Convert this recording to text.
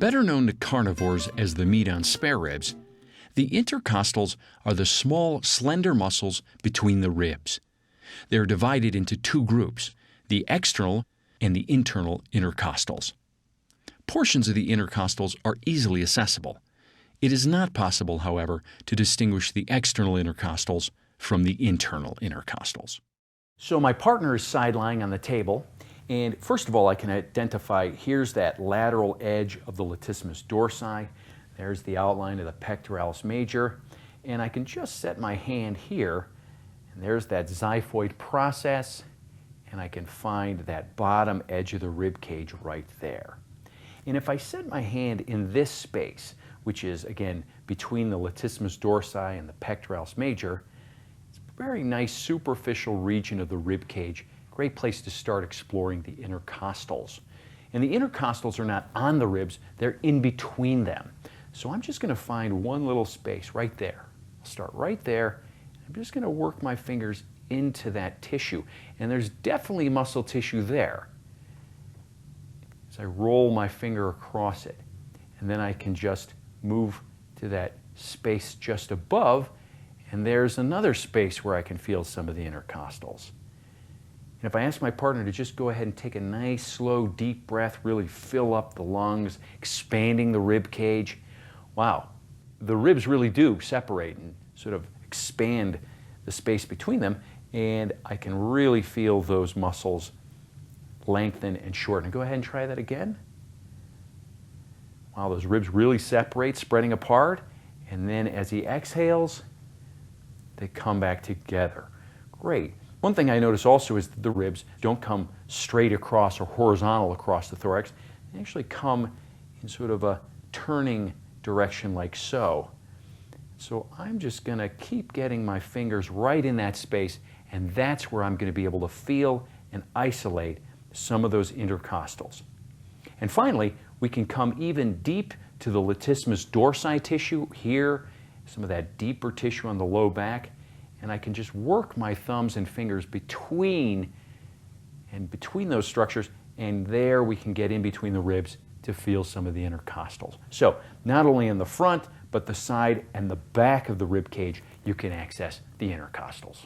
Better known to carnivores as the meat on spare ribs, the intercostals are the small, slender muscles between the ribs. They are divided into two groups, the external and the internal intercostals. Portions of the intercostals are easily accessible. It is not possible, however, to distinguish the external intercostals from the internal intercostals. So my partner is side lying on the table, and first of all I can identify, here's that lateral edge of the latissimus dorsi, there's the outline of the pectoralis major, and I can just set my hand here, and there's that xiphoid process, and I can find that bottom edge of the rib cage right there. And if I set my hand in this space, which is again between the latissimus dorsi and the pectoralis major, it's a very nice superficial region of the rib cage. Great place to start exploring the intercostals. And the intercostals are not on the ribs, they're in between them. So I'm just going to find one little space right there. I'll start right there. I'm just going to work my fingers into that tissue. And there's definitely muscle tissue there. As I roll my finger across it, and then I can just move to that space just above, and there's another space where I can feel some of the intercostals. And if I ask my partner to just go ahead and take a nice, slow, deep breath, really fill up the lungs, expanding the rib cage, wow, the ribs really do separate and sort of expand the space between them, and I can really feel those muscles lengthen and shorten. Go ahead and try that again. Wow, those ribs really separate, spreading apart, and then as he exhales, they come back together. Great. One thing I notice also is that the ribs don't come straight across or horizontal across the thorax. They actually come in sort of a turning direction like so. So I'm just going to keep getting my fingers right in that space, and that's where I'm going to be able to feel and isolate some of those intercostals. And finally, we can come even deep to the latissimus dorsi tissue here, some of that deeper tissue on the low back, and I can just work my thumbs and fingers between those structures, and there we can get in between the ribs to feel some of the intercostals. So not only in the front, but the side and the back of the rib cage, you can access the intercostals.